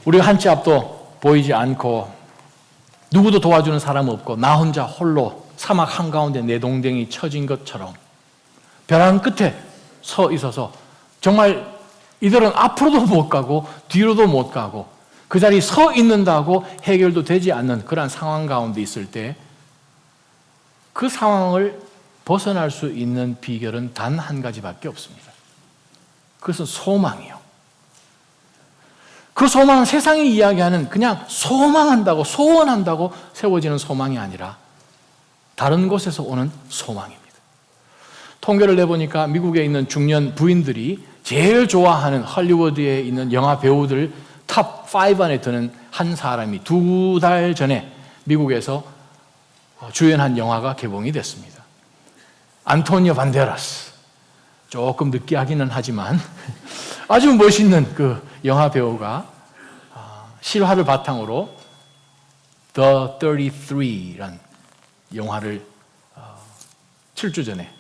우리가 한 치 앞도 보이지 않고 누구도 도와주는 사람 없고 나 혼자 홀로 사막 한가운데 내동댕이 처진 것처럼 벼랑 끝에 서 있어서 정말 이들은 앞으로도 못 가고 뒤로도 못 가고 그 자리에 서 있는다고 해결도 되지 않는 그러한 상황 가운데 있을 때 그 상황을 벗어날 수 있는 비결은 단 한 가지밖에 없습니다. 그것은 소망이요. 그 소망은 세상이 이야기하는 그냥 소망한다고 소원한다고 세워지는 소망이 아니라 다른 곳에서 오는 소망입니다. 통계를 내보니까 미국에 있는 중년 부인들이 제일 좋아하는 할리우드에 있는 영화 배우들 탑 5 안에 드는 한 사람이 2달 전에 미국에서 주연한 영화가 개봉이 됐습니다. 안토니오 반데라스. 조금 느끼하기는 하지만 아주 멋있는 그 영화 배우가 실화를 바탕으로 The 33란 영화를 7주 전에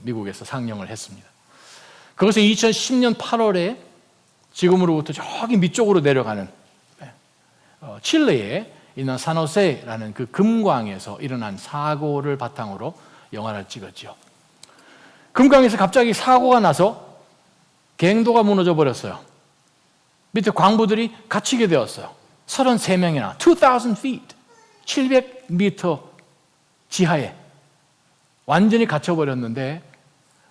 미국에서 상영을 했습니다. 그것은 2010년 8월에 지금으로부터 저기 밑쪽으로 내려가는 칠레에 있는 산호세라는 그 금광에서 일어난 사고를 바탕으로 영화를 찍었죠. 금광에서 갑자기 사고가 나서 갱도가 무너져 버렸어요. 밑에 광부들이 갇히게 되었어요. 33명이나 2,000 feet, 700m 지하에 완전히 갇혀버렸는데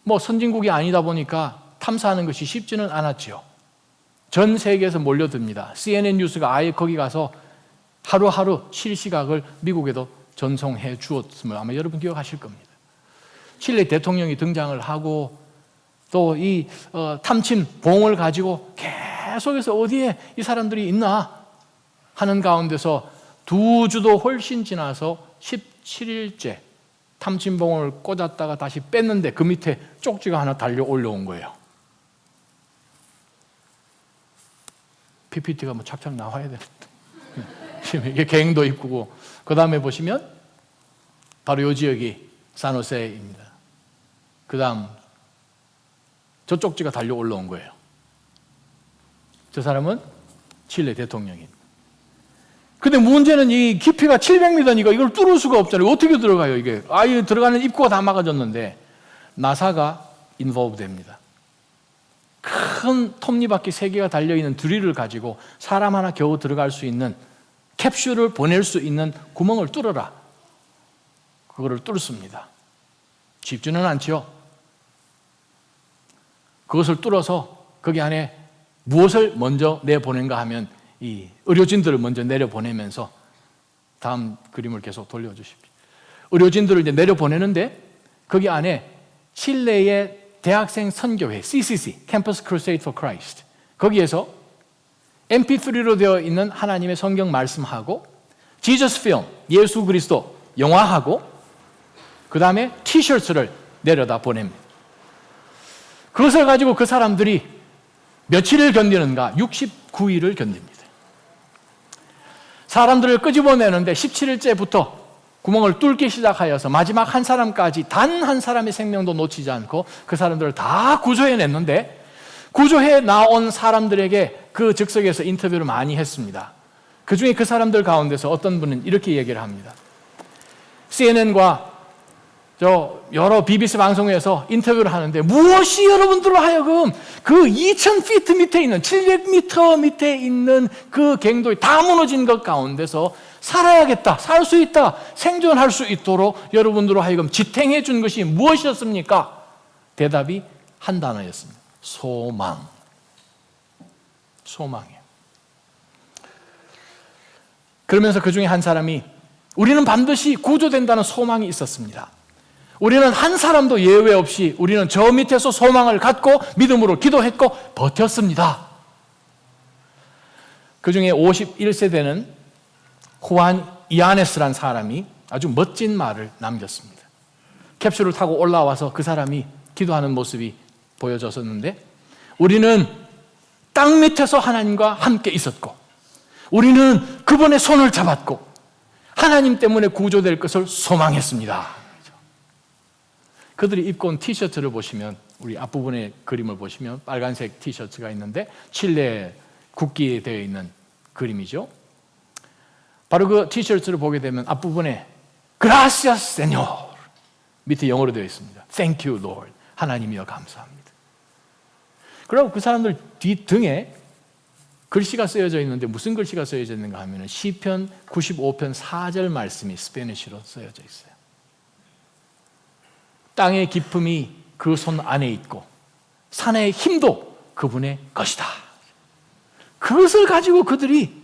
뭐 선진국이 아니다 보니까 탐사하는 것이 쉽지는 않았죠. 전 세계에서 몰려듭니다. CNN 뉴스가 아예 거기 가서 하루하루 실시각을 미국에도 전송해 주었음을 아마 여러분 기억하실 겁니다. 칠레 대통령이 등장을 하고 또 이 탐침 봉을 가지고 계속해서 어디에 이 사람들이 있나 하는 가운데서 2주도 훨씬 지나서 17일째 탐침봉을 꽂았다가 다시 뺐는데 그 밑에 쪽지가 하나 달려 올라온 거예요. PPT가 뭐 착착 나와야 되는데 지금 이게 갱도 입구고 그 다음에 보시면 바로 이 지역이 산호세입니다. 그 다음 저 쪽지가 달려 올라온 거예요. 저 사람은 칠레 대통령입니다. 근데 문제는 이 깊이가 700m니까 이걸 뚫을 수가 없잖아요. 어떻게 들어가요, 이게? 아예 들어가는 입구가 다 막아졌는데 나사가 인볼브 됩니다. 큰 톱니바퀴 3개가 달려있는 드릴을 가지고 사람 하나 겨우 들어갈 수 있는 캡슐을 보낼 수 있는 구멍을 뚫어라. 그거를 뚫습니다. 쉽지는 않죠. 그것을 뚫어서 거기 안에 무엇을 먼저 내보낸가 하면 이 의료진들을 먼저 내려보내면서 다음 그림을 계속 돌려주십시오. 의료진들을 이제 내려보내는데 거기 안에 칠레의 대학생 선교회 CCC, Campus Crusade for Christ 거기에서 MP3로 되어 있는 하나님의 성경 말씀하고 지저스 필름, 예수 그리스도 영화하고 그 다음에 티셔츠를 내려다 보냅니다. 그것을 가지고 그 사람들이 며칠을 견디는가? 69일을 견딥니다. 사람들을 끄집어내는데 17일째부터 구멍을 뚫기 시작하여서 마지막 한 사람까지 단 한 사람의 생명도 놓치지 않고 그 사람들을 다 구조해냈는데 구조해 나온 사람들에게 그 즉석에서 인터뷰를 많이 했습니다. 그 중에 그 사람들 가운데서 어떤 분은 이렇게 얘기를 합니다. CNN과 여러 BBC 방송에서 인터뷰를 하는데 무엇이 여러분들로 하여금 그 2,000피트 밑에 있는 700m 밑에 있는 그 갱도에 다 무너진 것 가운데서 살아야겠다, 살 수 있다, 생존할 수 있도록 여러분들로 하여금 지탱해 준 것이 무엇이었습니까? 대답이 한 단어였습니다. 소망. 소망이에요. 그러면서 그 중에 한 사람이 우리는 반드시 구조된다는 소망이 있었습니다. 우리는 한 사람도 예외 없이 우리는 저 밑에서 소망을 갖고 믿음으로 기도했고 버텼습니다. 그 중에 51세대는 후안 이아네스란 사람이 아주 멋진 말을 남겼습니다. 캡슐을 타고 올라와서 그 사람이 기도하는 모습이 보여졌었는데 우리는 땅 밑에서 하나님과 함께 있었고 우리는 그분의 손을 잡았고 하나님 때문에 구조될 것을 소망했습니다. 그들이 입고 온 티셔츠를 보시면 우리 앞부분의 그림을 보시면 빨간색 티셔츠가 있는데 칠레 국기에 되어 있는 그림이죠. 바로 그 티셔츠를 보게 되면 앞부분에 Gracias, Señor 밑에 영어로 되어 있습니다. Thank you, Lord. 하나님이여 감사합니다. 그리고 그 사람들 뒷등에 글씨가 쓰여져 있는데 무슨 글씨가 쓰여져 있는가 하면 시편 95편 4절 말씀이 스페니쉬로 쓰여져 있어요. 땅의 기품이 그 손 안에 있고 산의 힘도 그분의 것이다. 그것을 가지고 그들이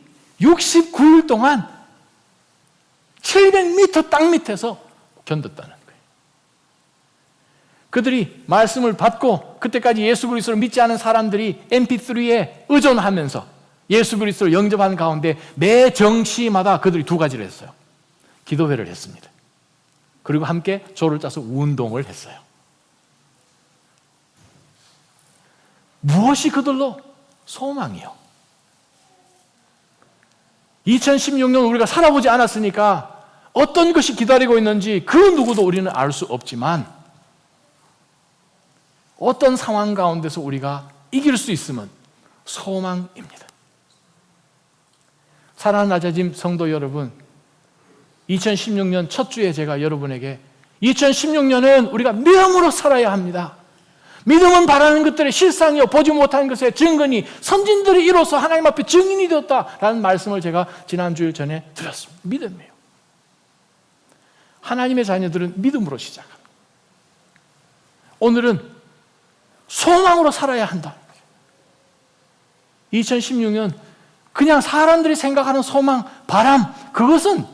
69일 동안 700m 땅 밑에서 견뎠다는 거예요. 그들이 말씀을 받고 그때까지 예수 그리스도를 믿지 않은 사람들이 MP3에 의존하면서 예수 그리스도를 영접하는 가운데 매 정시마다 그들이 두 가지를 했어요. 기도회를 했습니다. 그리고 함께 조를 짜서 운동을 했어요. 무엇이 그들로 소망이요? 2016년 우리가 살아보지 않았으니까 어떤 것이 기다리고 있는지 그 누구도 우리는 알 수 없지만 어떤 상황 가운데서 우리가 이길 수 있으면 소망입니다. 사랑하는 낮아짐 성도 여러분, 2016년 첫 주에 제가 여러분에게 2016년은 우리가 믿음으로 살아야 합니다. 믿음은 바라는 것들의 실상이요 보지 못하는 것의 증거니 선진들이 이로써 하나님 앞에 증인이 되었다라는 말씀을 제가 지난주일 전에 드렸습니다. 믿음이에요. 하나님의 자녀들은 믿음으로 시작합니다. 오늘은 소망으로 살아야 한다. 2016년 그냥 사람들이 생각하는 소망, 바람, 그것은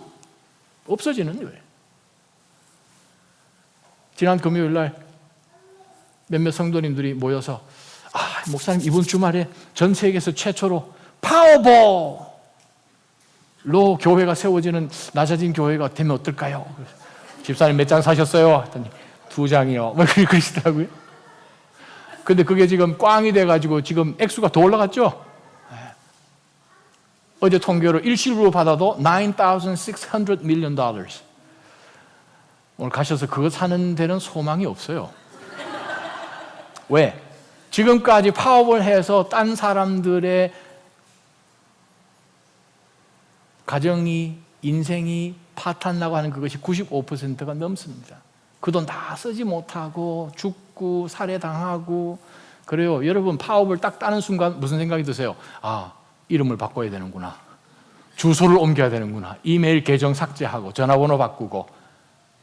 없어지는 거예요. 지난 금요일 날 몇몇 성도님들이 모여서 목사님 이번 주말에 전 세계에서 최초로 파워볼로 교회가 세워지는 낮아진 교회가 되면 어떨까요? 집사님 몇 장 사셨어요? 했더니 2장이요. 뭐 그러시더라고요. 근데 그게 지금 꽝이 돼가지고 지금 액수가 더 올라갔죠? 어제 통계로 일시로 받아도 $9,600 million. 오늘 가셔서 그거 사는 데는 소망이 없어요. 왜? 지금까지 파업을 해서 딴 사람들의 가정이, 인생이 파탄나고 하는 그것이 95%가 넘습니다. 그 돈 다 쓰지 못하고 죽고 살해당하고 그래요. 여러분 파업을 딱 따는 순간 무슨 생각이 드세요? 이름을 바꿔야 되는구나. 주소를 옮겨야 되는구나. 이메일 계정 삭제하고 전화번호 바꾸고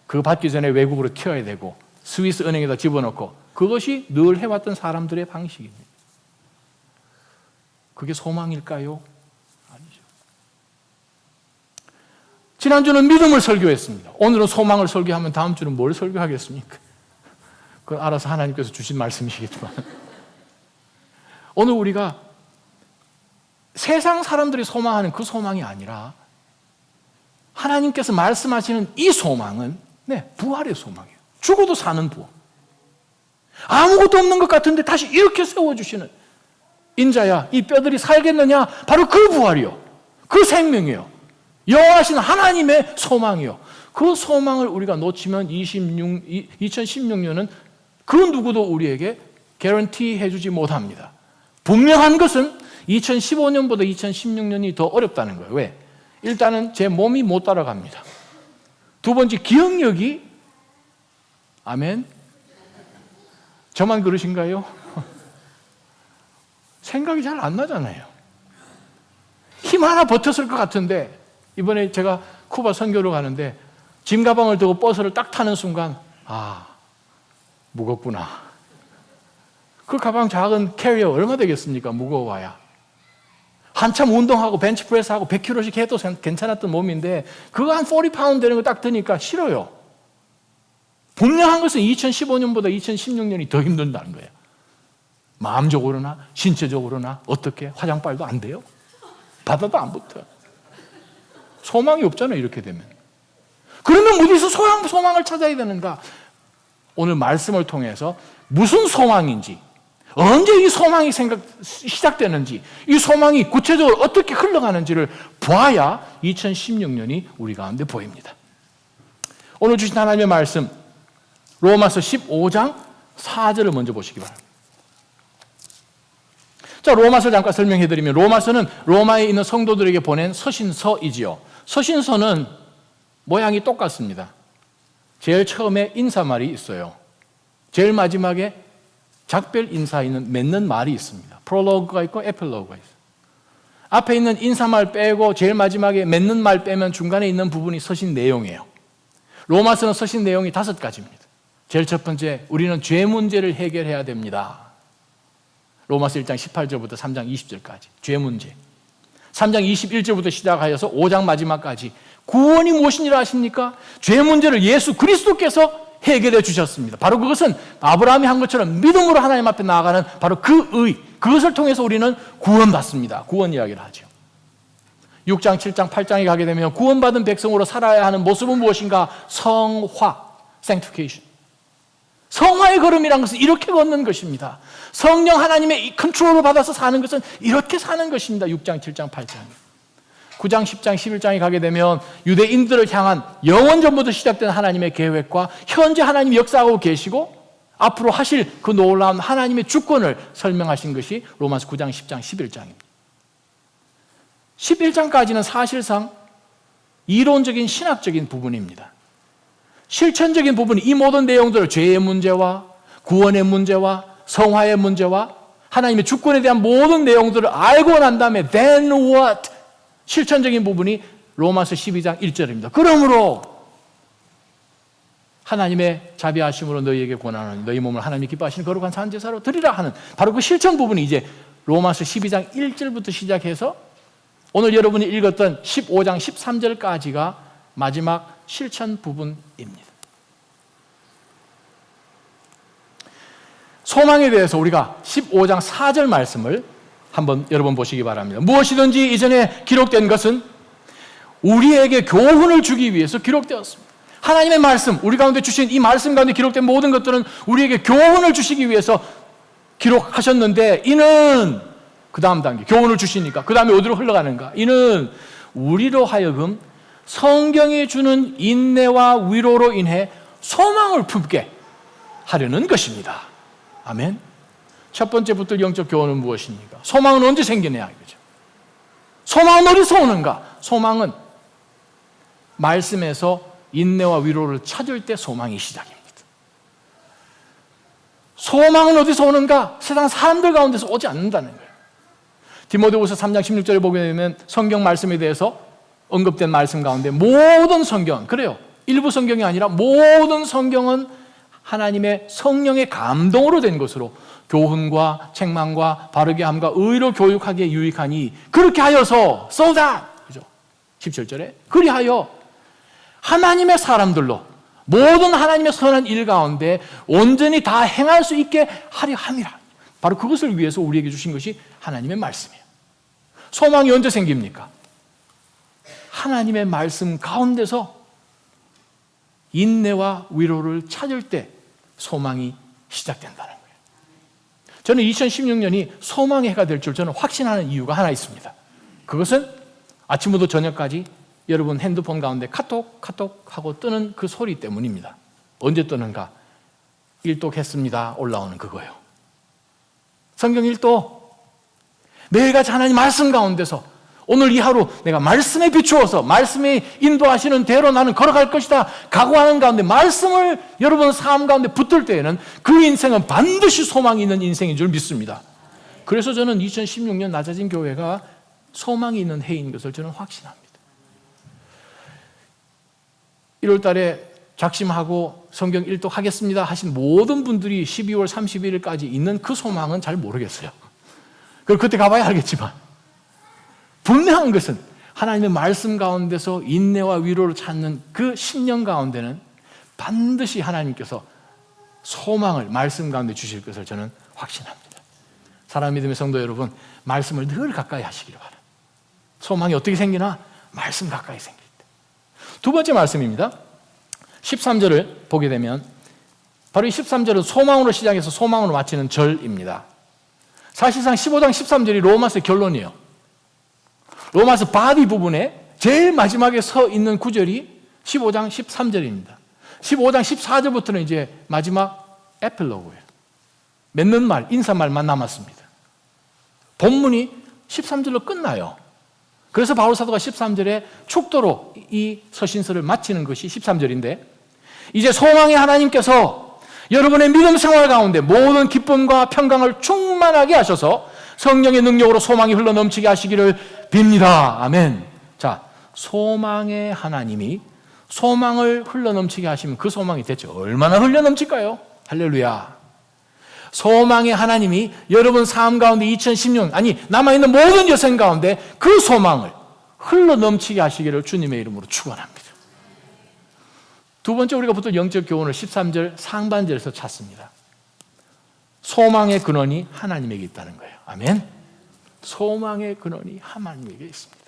그거 받기 전에 외국으로 튀어야 되고 스위스 은행에다 집어넣고 그것이 늘 해왔던 사람들의 방식입니다. 그게 소망일까요? 아니죠. 지난주는 믿음을 설교했습니다. 오늘은 소망을 설교하면 다음 주는 뭘 설교하겠습니까? 그건 알아서 하나님께서 주신 말씀이시겠지만 오늘 우리가 세상 사람들이 소망하는 그 소망이 아니라 하나님께서 말씀하시는 이 소망은 부활의 소망이에요. 죽어도 사는 부활. 아무것도 없는 것 같은데 다시 이렇게 세워주시는 인자야 이 뼈들이 살겠느냐? 바로 그 부활이요. 그 생명이요. 여호와신 하나님의 소망이요. 그 소망을 우리가 놓치면 2016년은 그 누구도 우리에게 개런티 해주지 못합니다. 분명한 것은 2015년보다 2016년이 더 어렵다는 거예요. 왜? 일단은 제 몸이 못 따라갑니다. 두 번째 기억력이 아멘? 저만 그러신가요? 생각이 잘 안 나잖아요. 힘 하나 버텼을 것 같은데 이번에 제가 쿠바 선교로 가는데 짐 가방을 들고 버스를 딱 타는 순간 무겁구나. 그 가방 작은 캐리어 얼마 되겠습니까? 무거워야. 한참 운동하고 벤치프레스하고 100kg씩 해도 괜찮았던 몸인데 그거 한 40파운드 되는 거 딱 드니까 싫어요. 분명한 것은 2015년보다 2016년이 더 힘든다는 거예요. 마음적으로나 신체적으로나 어떻게 화장빨도 안 돼요. 받아도 안 붙어요. 소망이 없잖아요. 이렇게 되면. 그러면 어디서 소망을 찾아야 되는가? 오늘 말씀을 통해서 무슨 소망인지 언제 이 소망이 시작되는지 이 소망이 구체적으로 어떻게 흘러가는지를 봐야 2016년이 우리 가운데 보입니다. 오늘 주신 하나님의 말씀 로마서 15장 4절을 먼저 보시기 바랍니다. 자, 로마서 잠깐 설명해드리면, 로마서는 로마에 있는 성도들에게 보낸 서신서이지요. 서신서는 모양이 똑같습니다. 제일 처음에 인사말이 있어요. 제일 마지막에 작별 인사 있는 맺는 말이 있습니다. 프롤로그가 있고 에필로그가 있어요. 앞에 있는 인사말 빼고 제일 마지막에 맺는 말 빼면 중간에 있는 부분이 서신 내용이에요. 로마서는 서신 내용이 5가지입니다. 제일 첫 번째, 우리는 죄 문제를 해결해야 됩니다. 로마서 1장 18절부터 3장 20절까지 죄 문제. 3장 21절부터 시작하여서 5장 마지막까지 구원이 무엇인지 아십니까? 죄 문제를 예수 그리스도께서 해결해 주셨습니다. 바로 그것은 아브라함이 한 것처럼 믿음으로 하나님 앞에 나아가는 바로 그 의, 그것을 통해서 우리는 구원받습니다. 구원 이야기를 하죠. 6장, 7장, 8장에 가게 되면 구원받은 백성으로 살아야 하는 모습은 무엇인가? 성화, sanctification. 성화의 걸음이란 것은 이렇게 걷는 것입니다. 성령 하나님의 컨트롤을 받아서 사는 것은 이렇게 사는 것입니다. 6장, 7장, 8장. 9장, 10장, 11장에 가게 되면 유대인들을 향한 영원전부터 시작된 하나님의 계획과 현재 하나님이 역사하고 계시고 앞으로 하실 그 놀라운 하나님의 주권을 설명하신 것이 로마서 9장, 10장, 11장입니다. 11장까지는 사실상 이론적인 신학적인 부분입니다. 실천적인 부분이 이 모든 내용들을 죄의 문제와 구원의 문제와 성화의 문제와 하나님의 주권에 대한 모든 내용들을 알고 난 다음에 then what? 실천적인 부분이 로마서 12장 1절입니다. 그러므로 하나님의 자비하심으로 너희에게 권하노니 너희 몸을 하나님이 기뻐하시는 거룩한 산제사로 드리라 하는 바로 그 실천 부분이 이제 로마서 12장 1절부터 시작해서 오늘 여러분이 읽었던 15장 13절까지가 마지막 실천 부분입니다. 소망에 대해서 우리가 15장 4절 말씀을 한번 여러분 보시기 바랍니다. 무엇이든지 이전에 기록된 것은 우리에게 교훈을 주기 위해서 기록되었습니다. 하나님의 말씀, 우리 가운데 주신 이 말씀 가운데 기록된 모든 것들은 우리에게 교훈을 주시기 위해서 기록하셨는데 이는 그 다음 단계, 교훈을 주시니까 그 다음에 어디로 흘러가는가? 이는 우리로 하여금 성경이 주는 인내와 위로로 인해 소망을 품게 하려는 것입니다. 아멘. 첫 번째 붙들 영적 교훈은 무엇입니까? 소망은 언제 생기냐 이거죠. 소망은 어디서 오는가? 소망은 말씀에서 인내와 위로를 찾을 때 소망이 시작입니다. 소망은 어디서 오는가? 세상 사람들 가운데서 오지 않는다는 거예요. 디모데후서 3장 16절에 보게 되면 성경 말씀에 대해서 언급된 말씀 가운데 모든 성경, 그래요. 일부 성경이 아니라 모든 성경은 하나님의 성령의 감동으로 된 것으로 교훈과 책망과 바르게 함과 의로 교육하기에 유익하니 그렇게 하여서 so that 그죠? 17절에 그리하여 하나님의 사람들로 모든 하나님의 선한 일 가운데 온전히 다 행할 수 있게 하려 함이라. 바로 그것을 위해서 우리에게 주신 것이 하나님의 말씀이에요. 소망이 언제 생깁니까? 하나님의 말씀 가운데서 인내와 위로를 찾을 때 소망이 시작된다는 거예요. 저는 2016년이 소망의 해가 될 줄 저는 확신하는 이유가 하나 있습니다. 그것은 아침부터 저녁까지 여러분 핸드폰 가운데 카톡 하고 뜨는 그 소리 때문입니다. 언제 뜨는가? 일독했습니다 올라오는 그거예요. 성경 일독. 매일같이 하나님 말씀 가운데서 오늘 이 하루 내가 말씀에 비추어서 말씀에 인도하시는 대로 나는 걸어갈 것이다 각오하는 가운데 말씀을 여러분 삶 가운데 붙들 때에는 그 인생은 반드시 소망이 있는 인생인 줄 믿습니다. 그래서 저는 2016년 낮아진 교회가 소망이 있는 해인 것을 저는 확신합니다. 1월 달에 작심하고 성경 일독하겠습니다 하신 모든 분들이 12월 31일까지 있는 그 소망은 잘 모르겠어요. 그걸 그때 가봐야 알겠지만 분명한 것은 하나님의 말씀 가운데서 인내와 위로를 찾는 그 10년 가운데는 반드시 하나님께서 소망을 말씀 가운데 주실 것을 저는 확신합니다. 사랑하는 믿음의 성도 여러분, 말씀을 늘 가까이 하시기를 바랍니다. 소망이 어떻게 생기나? 말씀 가까이 생길 때. 두 번째 말씀입니다. 13절을 보게 되면 바로 이 13절은 소망으로 시작해서 소망으로 마치는 절입니다. 사실상 15장 13절이 로마서의 결론이에요. 로마서 바디 부분에 제일 마지막에 서 있는 구절이 15장 13절입니다. 15장 14절부터는 이제 마지막 에필로그예요. 맺는 말, 인사말만 남았습니다. 본문이 13절로 끝나요. 그래서 바울 사도가 13절에 축도로 이 서신서를 마치는 것이 13절인데, 이제 소망의 하나님께서 여러분의 믿음 생활 가운데 모든 기쁨과 평강을 충만하게 하셔서 성령의 능력으로 소망이 흘러넘치게 하시기를 빕니다. 아멘. 자, 소망의 하나님이 소망을 흘러넘치게 하시면 그 소망이 대체 얼마나 흘러넘칠까요? 할렐루야. 소망의 하나님이 여러분 삶 가운데 2016년, 아니 남아있는 모든 여생 가운데 그 소망을 흘러넘치게 하시기를 주님의 이름으로 축원합니다. 두 번째, 우리가 붙을 영적 교훈을 13절 상반절에서 찾습니다. 소망의 근원이 하나님에게 있다는 거예요. 아멘. 소망의 근원이 하나님에게 있습니다.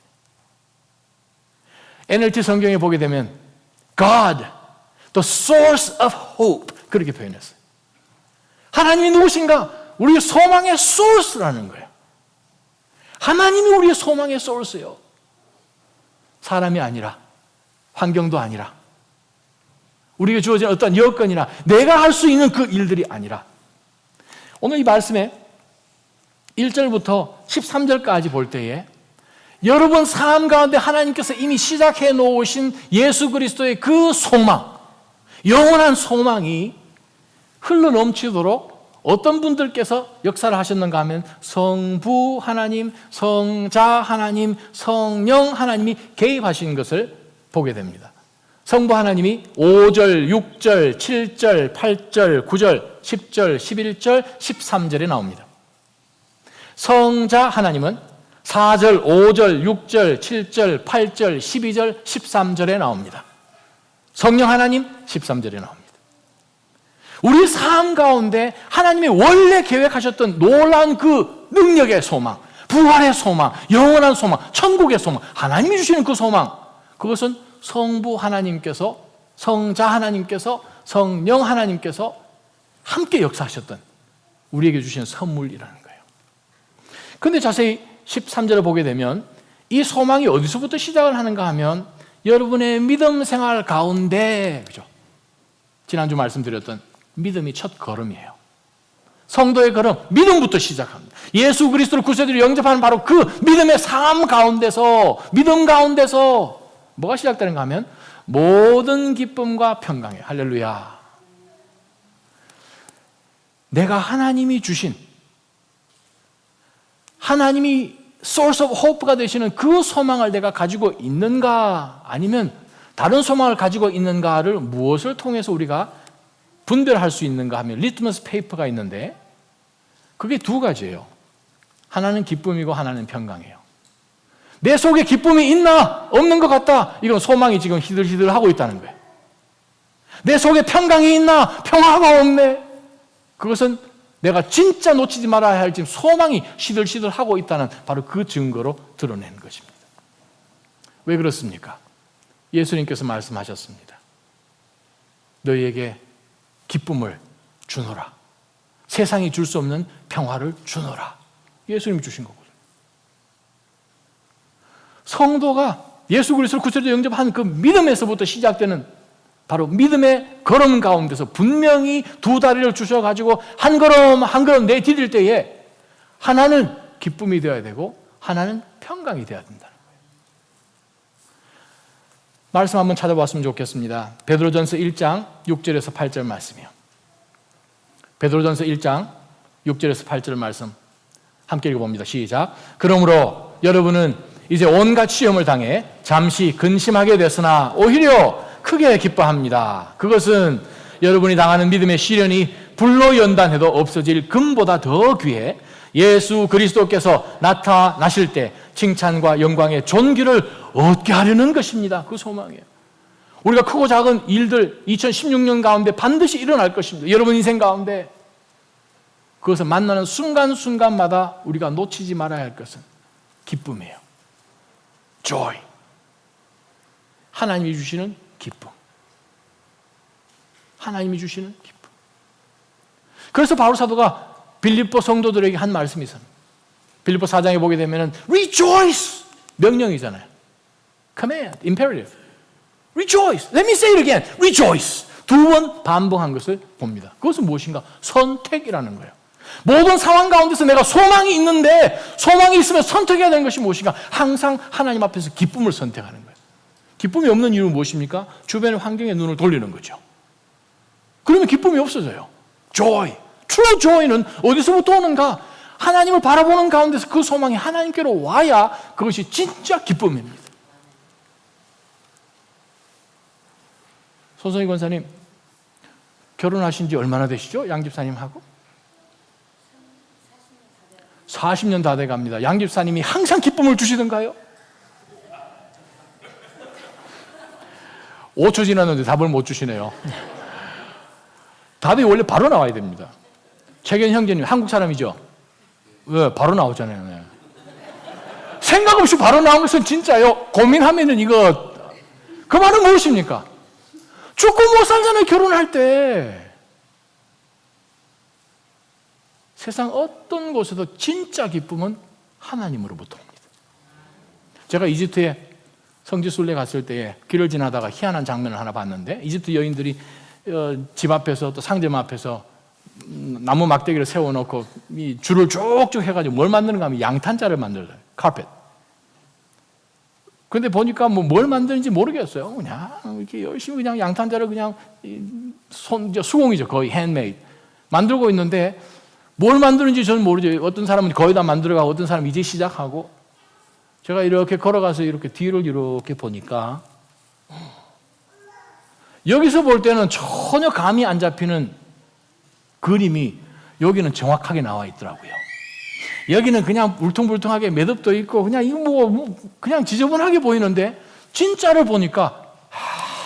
NLT 성경에 보게 되면 God, the source of hope, 그렇게 표현했어요. 하나님이 누구신가? 우리의 소망의 소스라는 거예요. 하나님이 우리의 소망의 소스예요. 사람이 아니라, 환경도 아니라, 우리에게 주어진 어떤 여건이나 내가 할 수 있는 그 일들이 아니라, 오늘 이 말씀에 1절부터 13절까지 볼 때에 여러분 삶 가운데 하나님께서 이미 시작해 놓으신 예수 그리스도의 그 소망, 영원한 소망이 흘러넘치도록 어떤 분들께서 역사를 하셨는가 하면 성부 하나님, 성자 하나님, 성령 하나님이 개입하신 것을 보게 됩니다. 성부 하나님이 5절, 6절, 7절, 8절, 9절, 10절, 11절, 13절에 나옵니다. 성자 하나님은 4절, 5절, 6절, 7절, 8절, 12절, 13절에 나옵니다. 성령 하나님 13절에 나옵니다. 우리 삶 가운데 하나님이 원래 계획하셨던 놀라운 그 능력의 소망, 부활의 소망, 영원한 소망, 천국의 소망, 하나님이 주시는 그 소망, 그것은 성부 하나님께서, 성자 하나님께서, 성령 하나님께서 함께 역사하셨던 우리에게 주신 선물이라는 거예요. 그런데 자세히 13절을 보게 되면 이 소망이 어디서부터 시작을 하는가 하면 여러분의 믿음 생활 가운데, 그죠? 지난주 말씀드렸던 믿음이 첫 걸음이에요. 성도의 걸음, 믿음부터 시작합니다. 예수 그리스도를 구세주로 영접하는 바로 그 믿음의 삶 가운데서, 믿음 가운데서 뭐가 시작되는가 하면 모든 기쁨과 평강이에요. 할렐루야. 내가 하나님이 주신, 하나님이 source of hope가 되시는 그 소망을 내가 가지고 있는가, 아니면 다른 소망을 가지고 있는가를 무엇을 통해서 우리가 분별할 수 있는가 하면 리트머스 페이퍼가 있는데, 그게 두 가지예요. 하나는 기쁨이고 하나는 평강이에요. 내 속에 기쁨이 있나 없는 것 같다, 이건 소망이 지금 히들히들하고 있다는 거예요. 내 속에 평강이 있나, 평화가 없네, 그것은 내가 진짜 놓치지 말아야 할 지금 소망이 시들시들하고 있다는 바로 그 증거로 드러내는 것입니다. 왜 그렇습니까? 예수님께서 말씀하셨습니다. 너희에게 기쁨을 주노라, 세상이 줄 수 없는 평화를 주노라. 예수님이 주신 거거든요. 성도가 예수 그리스도를 구세주로 영접한 그 믿음에서부터 시작되는 바로 믿음의 걸음 가운데서 분명히 두 다리를 주셔가지고 한 걸음 한 걸음 내디딜 때에 하나는 기쁨이 되어야 되고 하나는 평강이 되어야 된다는 거예요. 말씀 한번 찾아봤으면 좋겠습니다. 베드로전서 1장 6절에서 8절 말씀이요. 베드로전서 1장 6절에서 8절 말씀 함께 읽어봅니다. 시작. 그러므로 여러분은 이제 온갖 시험을 당해 잠시 근심하게 됐으나 오히려 크게 기뻐합니다. 그것은 여러분이 당하는 믿음의 시련이 불로 연단해도 없어질 금보다 더 귀해 예수 그리스도께서 나타나실 때 칭찬과 영광의 존귀를 얻게 하려는 것입니다. 그 소망이에요. 우리가 크고 작은 일들 2016년 가운데 반드시 일어날 것입니다. 여러분 인생 가운데 그것을 만나는 순간순간마다 우리가 놓치지 말아야 할 것은 기쁨이에요. joy. 하나님이 주시는 기쁨. 하나님이 주시는 기쁨. 그래서 바울 사도가 빌립보 성도들에게 한 말씀이 있습니다. 빌립보 4장에 보게 되면 rejoice! 명령이잖아요. command, imperative. rejoice. Let me say it again. rejoice. 두 번 반복한 것을 봅니다. 그것은 무엇인가? 선택이라는 거예요. 모든 상황 가운데서 내가 소망이 있는데 소망이 있으면 선택해야 되는 것이 무엇인가? 항상 하나님 앞에서 기쁨을 선택하는 거예요. 기쁨이 없는 이유는 무엇입니까? 주변의 환경에 눈을 돌리는 거죠. 그러면 기쁨이 없어져요. joy, true joy는 어디서부터 오는가? 하나님을 바라보는 가운데서 그 소망이 하나님께로 와야 그것이 진짜 기쁨입니다. 손성희 권사님, 결혼하신 지 얼마나 되시죠? 양 집사님하고? 40년 다 돼갑니다. 양 집사님이 항상 기쁨을 주시던가요? 5초 지났는데 답을 못 주시네요. 답이 원래 바로 나와야 됩니다. 최견 형제님, 한국 사람이죠? 왜? 바로 나오잖아요. 네. 생각 없이 바로 나온 것은 진짜요. 고민하면은 이거, 그 말은 무엇입니까? 죽고 못 살잖아요, 결혼할 때. 세상 어떤 곳에도 진짜 기쁨은 하나님으로부터 옵니다. 제가 이집트에 성지순례 갔을 때에 길을 지나다가 희한한 장면을 하나 봤는데, 이집트 여인들이 집 앞에서 또 상점 앞에서 나무 막대기를 세워놓고 이 줄을 쭉쭉 해가지고 뭘 만드는가 하면 양탄자를 만들어요. 카펫. 근데 보니까 뭘 만드는지 모르겠어요. 그냥 이렇게 열심히 그냥 양탄자를 그냥 수공이죠. 거의 핸드메이드. 만들고 있는데 뭘 만드는지 저는 모르죠. 어떤 사람은 거의 다 만들어가고 어떤 사람은 이제 시작하고, 제가 이렇게 걸어가서 이렇게 뒤를 이렇게 보니까 여기서 볼 때는 전혀 감이 안 잡히는 그림이 여기는 정확하게 나와 있더라고요. 여기는 그냥 울퉁불퉁하게 매듭도 있고 그냥 이거 그냥 지저분하게 보이는데, 진짜를 보니까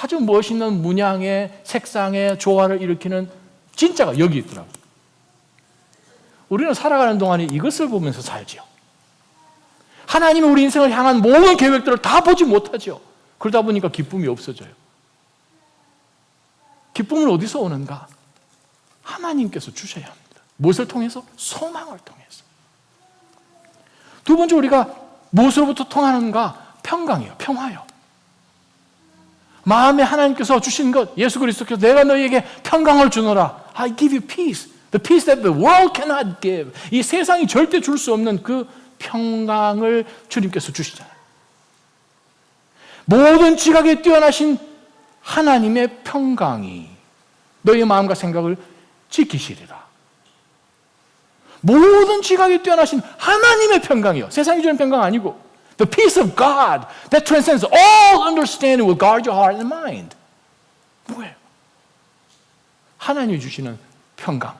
아주 멋있는 문양의 색상의 조화를 일으키는 진짜가 여기 있더라고요. 우리는 살아가는 동안에 이것을 보면서 살지요. 하나님이 우리 인생을 향한 모든 계획들을 다 보지 못하죠. 그러다 보니까 기쁨이 없어져요. 기쁨은 어디서 오는가? 하나님께서 주셔야 합니다. 무엇을 통해서? 소망을 통해서. 두 번째, 우리가 무엇으로부터 통하는가? 평강이요, 평화요. 마음에 하나님께서 주신 것, 예수 그리스도께서 내가 너희에게 평강을 주노라. I give you peace. The peace that the world cannot give. 이 세상이 절대 줄 수 없는 그 평강을 주님께서 주시잖아요. 모든 지각에 뛰어나신 하나님의 평강이 너희의 마음과 생각을 지키시리라. 모든 지각에 뛰어나신 하나님의 평강이요. 세상이 주는 평강 아니고, the peace of God that transcends all understanding will guard your heart and mind. 뭐예요? 하나님이 주시는 평강.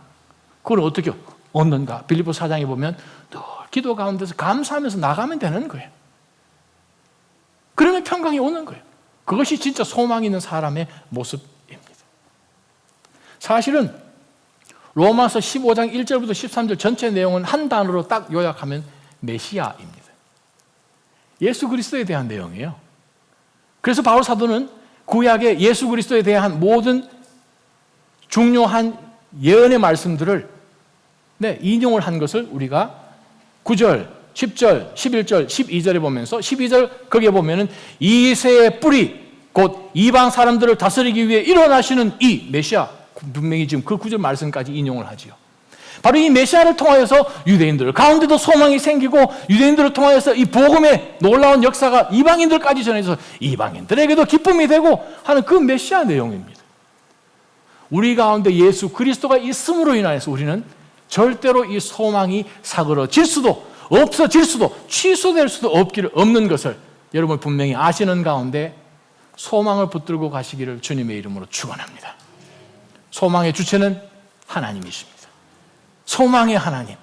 그걸 어떻게 얻는가? 빌립보 4장에 보면 늘 기도 가운데서 감사하면서 나가면 되는 거예요. 그러면 평강이 오는 거예요. 그것이 진짜 소망 있는 사람의 모습입니다. 사실은 로마서 15장 1절부터 13절 전체 내용은 한 단어로 딱 요약하면 메시아입니다. 예수 그리스도에 대한 내용이에요. 그래서 바울 사도는 구약의 예수 그리스도에 대한 모든 중요한 예언의 말씀들을 인용을 한 것을 우리가 9절, 10절, 11절, 12절에 보면서 12절 거기에 보면은 이새의 뿌리 곧 이방 사람들을 다스리기 위해 일어나시는 이 메시아, 분명히 지금 그 9절 말씀까지 인용을 하지요. 바로 이 메시아를 통하여서 유대인들 가운데도 소망이 생기고, 유대인들을 통하여서 이 복음의 놀라운 역사가 이방인들까지 전해져서 이방인들에게도 기쁨이 되고 하는 그 메시아 내용입니다. 우리 가운데 예수 그리스도가 있음으로 인하여서 우리는 절대로 이 소망이 사그러질 수도 없어질 수도 취소될 수도 없는 것을 여러분 분명히 아시는 가운데 소망을 붙들고 가시기를 주님의 이름으로 축원합니다. 소망의 주체는 하나님이십니다. 소망의 하나님,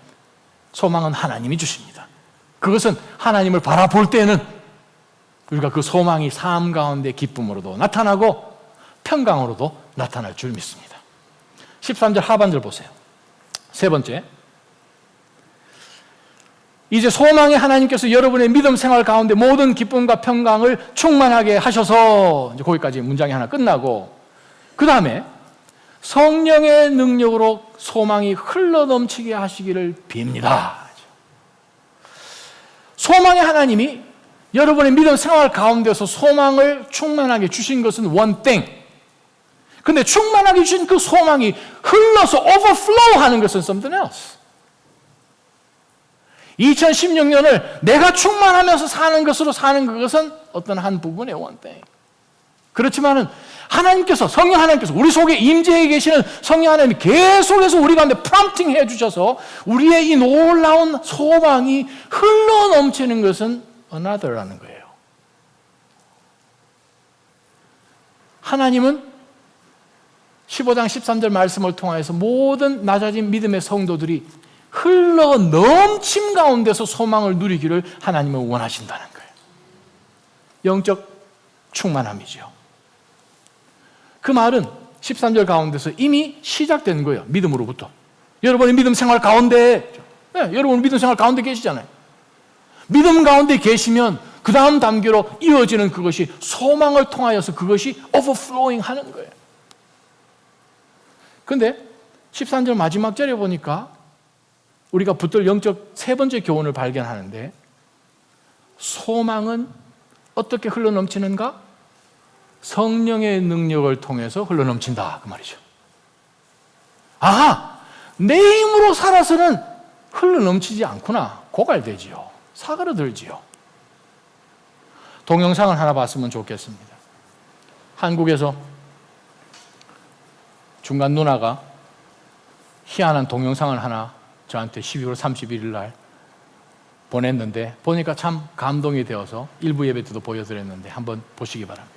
소망은 하나님이 주십니다. 그것은 하나님을 바라볼 때는 우리가 그 소망이 삶 가운데 기쁨으로도 나타나고 평강으로도 나타날 줄 믿습니다. 13절 하반절 보세요. 세 번째, 이제 소망의 하나님께서 여러분의 믿음 생활 가운데 모든 기쁨과 평강을 충만하게 하셔서, 이제 거기까지 문장이 하나 끝나고, 그 다음에 성령의 능력으로 소망이 흘러넘치게 하시기를 빕니다. 소망의 하나님이 여러분의 믿음 생활 가운데서 소망을 충만하게 주신 것은 one thing. 근데 충만하게 주신 그 소망이 흘러서 overflow 하는 것은 something else. 2016년을 내가 충만하면서 사는 것으로 사는 그것은 어떤 한 부분의 원땡. 그렇지만은 하나님께서, 성령 하나님께서 우리 속에 임재해 계시는 성령 하나님이 계속해서 우리 가운데 프롬프팅 해 주셔서 우리의 이 놀라운 소망이 흘러 넘치는 것은 another라는 거예요. 하나님은 15장 13절 말씀을 통하여서 모든 낮아진 믿음의 성도들이 흘러 넘침 가운데서 소망을 누리기를 하나님은 원하신다는 거예요. 영적 충만함이죠. 그 말은 13절 가운데서 이미 시작된 거예요. 믿음으로부터. 여러분의 믿음 생활 가운데, 여러분 믿음 생활 가운데 계시잖아요. 믿음 가운데 계시면 그 다음 단계로 이어지는 그것이 소망을 통하여서 그것이 overflowing 하는 거예요. 그런데 13절 마지막 절에 보니까 우리가 붙들 영적 세 번째 교훈을 발견하는데, 소망은 어떻게 흘러넘치는가? 성령의 능력을 통해서 흘러넘친다, 그 말이죠. 아, 내 힘으로 살아서는 흘러넘치지 않구나. 고갈되지요. 사그러들지요. 동영상을 하나 봤으면 좋겠습니다. 한국에서 중간 누나가 희한한 동영상을 하나 저한테 12월 31일 날 보냈는데, 보니까 참 감동이 되어서 일부 예배 때도 보여드렸는데 한번 보시기 바랍니다.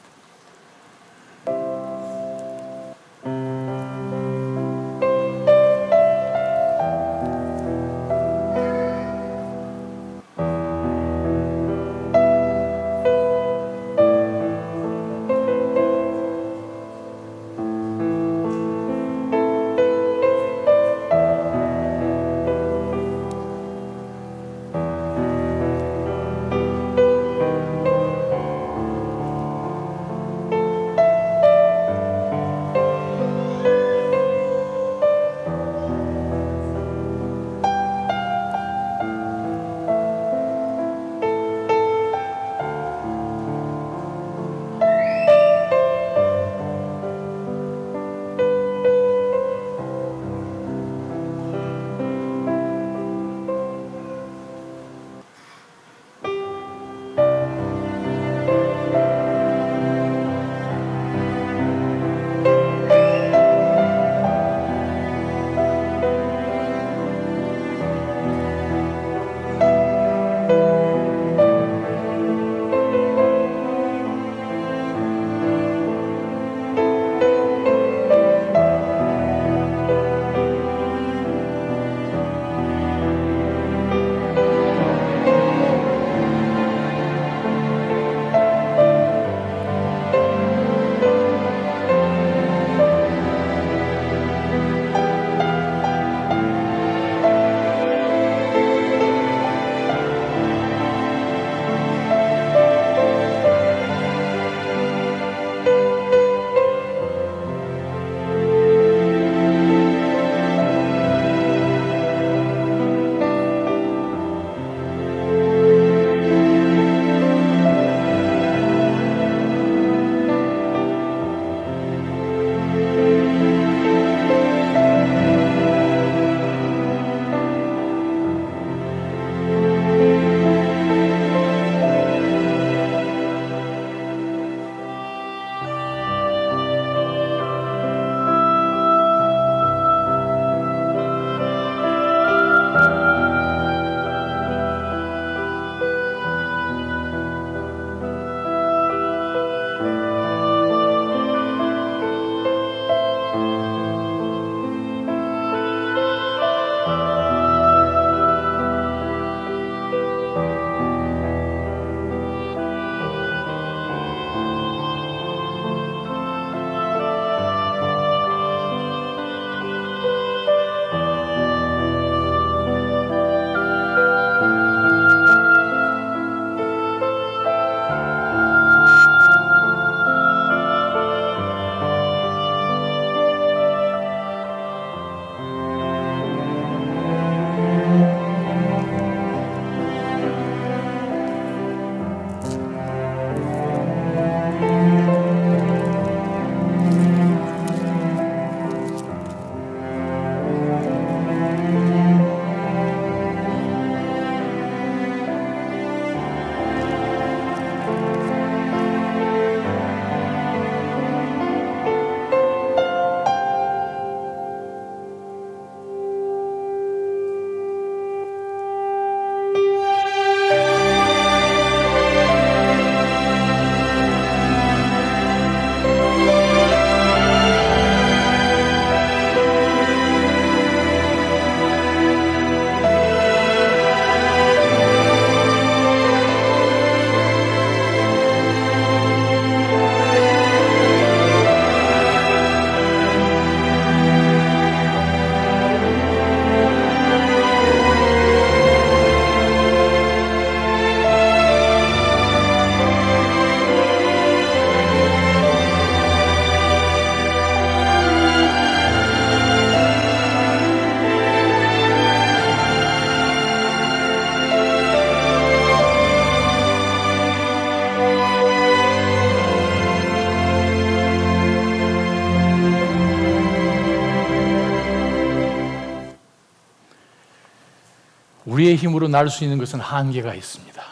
우리의 힘으로 날 수 있는 것은 한계가 있습니다.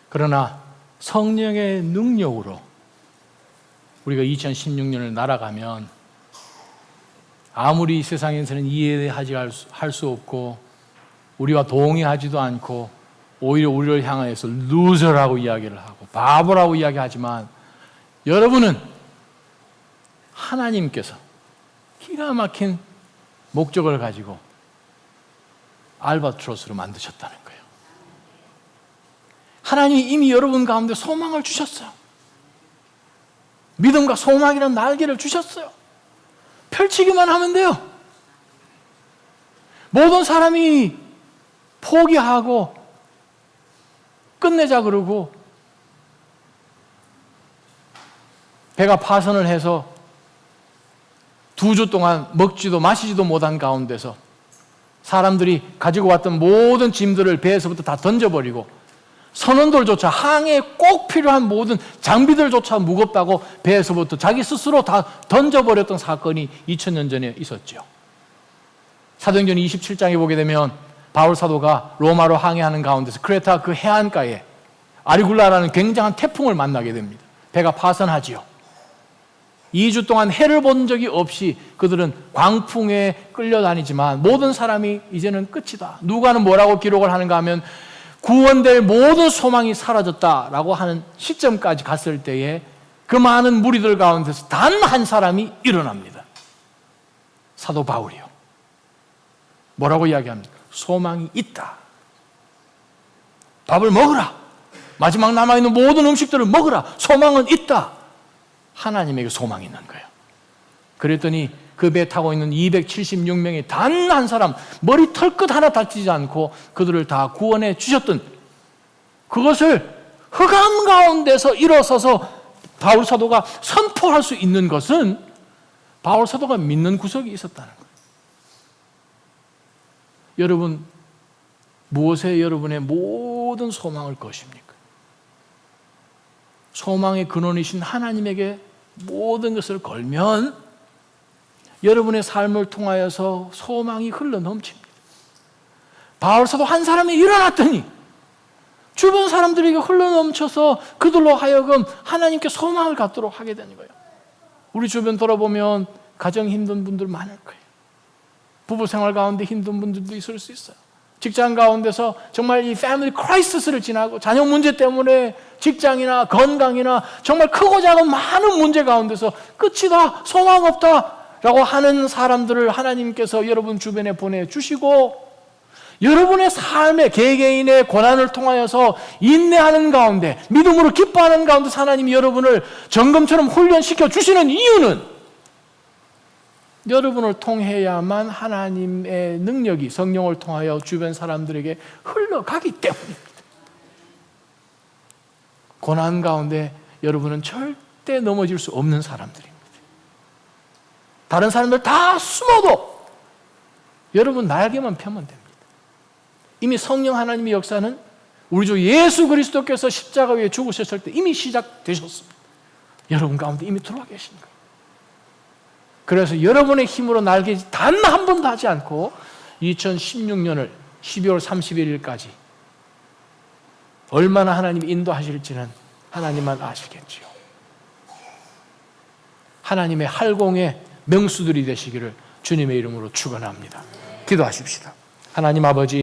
그러나 성령의 능력으로 우리가 2016년을 날아가면 아무리 이 세상에서는 이해하지 할 수 없고 우리와 동의하지도 않고 오히려 우리를 향해서 루저라고 이야기를 하고 바보라고 이야기하지만 여러분은 하나님께서 기가 막힌 목적을 가지고 알바트로스로 만드셨다는 거예요. 하나님이 이미 여러분 가운데 소망을 주셨어요. 믿음과 소망이라는 날개를 주셨어요. 펼치기만 하면 돼요. 모든 사람이 포기하고 끝내자 그러고 배가 파선을 해서 2주 동안 먹지도 마시지도 못한 가운데서 사람들이 가지고 왔던 모든 짐들을 배에서부터 다 던져버리고 선원들조차 항해에 꼭 필요한 모든 장비들조차 무겁다고 배에서부터 자기 스스로 다 던져버렸던 사건이 2000년 전에 있었죠. 사도행전 27장에 보게 되면 바울 사도가 로마로 항해하는 가운데서 크레타 그 해안가에 아리굴라라는 굉장한 태풍을 만나게 됩니다. 배가 파선하지요. 2주 동안 해를 본 적이 없이 그들은 광풍에 끌려다니지만 모든 사람이 이제는 끝이다. 누가는 뭐라고 기록을 하는가 하면 구원될 모든 소망이 사라졌다라고 하는 시점까지 갔을 때에 그 많은 무리들 가운데서 단 한 사람이 일어납니다. 사도 바울이요. 뭐라고 이야기합니까? 소망이 있다. 밥을 먹으라. 마지막 남아있는 모든 음식들을 먹으라. 소망은 있다. 하나님에게 소망이 있는 거예요. 그랬더니 그 배 타고 있는 276명이 단 한 사람 머리 털끝 하나 다치지 않고 그들을 다 구원해 주셨던 그것을 흑암 가운데서 일어서서 바울 사도가 선포할 수 있는 것은 바울 사도가 믿는 구석이 있었다는 거예요. 여러분, 무엇에 여러분의 모든 소망을 것입니까? 소망의 근원이신 하나님에게 모든 것을 걸면 여러분의 삶을 통하여서 소망이 흘러넘칩니다. 바울사도 한 사람이 일어났더니 주변 사람들에게 흘러넘쳐서 그들로 하여금 하나님께 소망을 갖도록 하게 되는 거예요. 우리 주변 돌아보면 가정 힘든 분들 많을 거예요. 부부 생활 가운데 힘든 분들도 있을 수 있어요. 직장 가운데서 정말 이 패밀리 크라이시스를 지나고 자녀 문제 때문에 직장이나 건강이나 정말 크고 작은 많은 문제 가운데서 끝이다, 소망 없다 라고 하는 사람들을 하나님께서 여러분 주변에 보내주시고 여러분의 삶의 개개인의 고난을 통하여서 인내하는 가운데 믿음으로 기뻐하는 가운데 하나님이 여러분을 정금처럼 훈련시켜 주시는 이유는 여러분을 통해야만 하나님의 능력이 성령을 통하여 주변 사람들에게 흘러가기 때문입니다. 고난 가운데 여러분은 절대 넘어질 수 없는 사람들입니다. 다른 사람들 다 숨어도 여러분 날개만 펴면 됩니다. 이미 성령 하나님의 역사는 우리 주 예수 그리스도께서 십자가 위에 죽으셨을 때 이미 시작되셨습니다. 여러분 가운데 이미 들어와 계신 거예요. 그래서 여러분의 힘으로 날개짓 단 한 번도 하지 않고 2016년을 12월 31일까지 얼마나 하나님이 인도하실지는 하나님만 아시겠지요. 하나님의 활공의 명수들이 되시기를 주님의 이름으로 축원합니다. 기도하십시다. 하나님 아버지,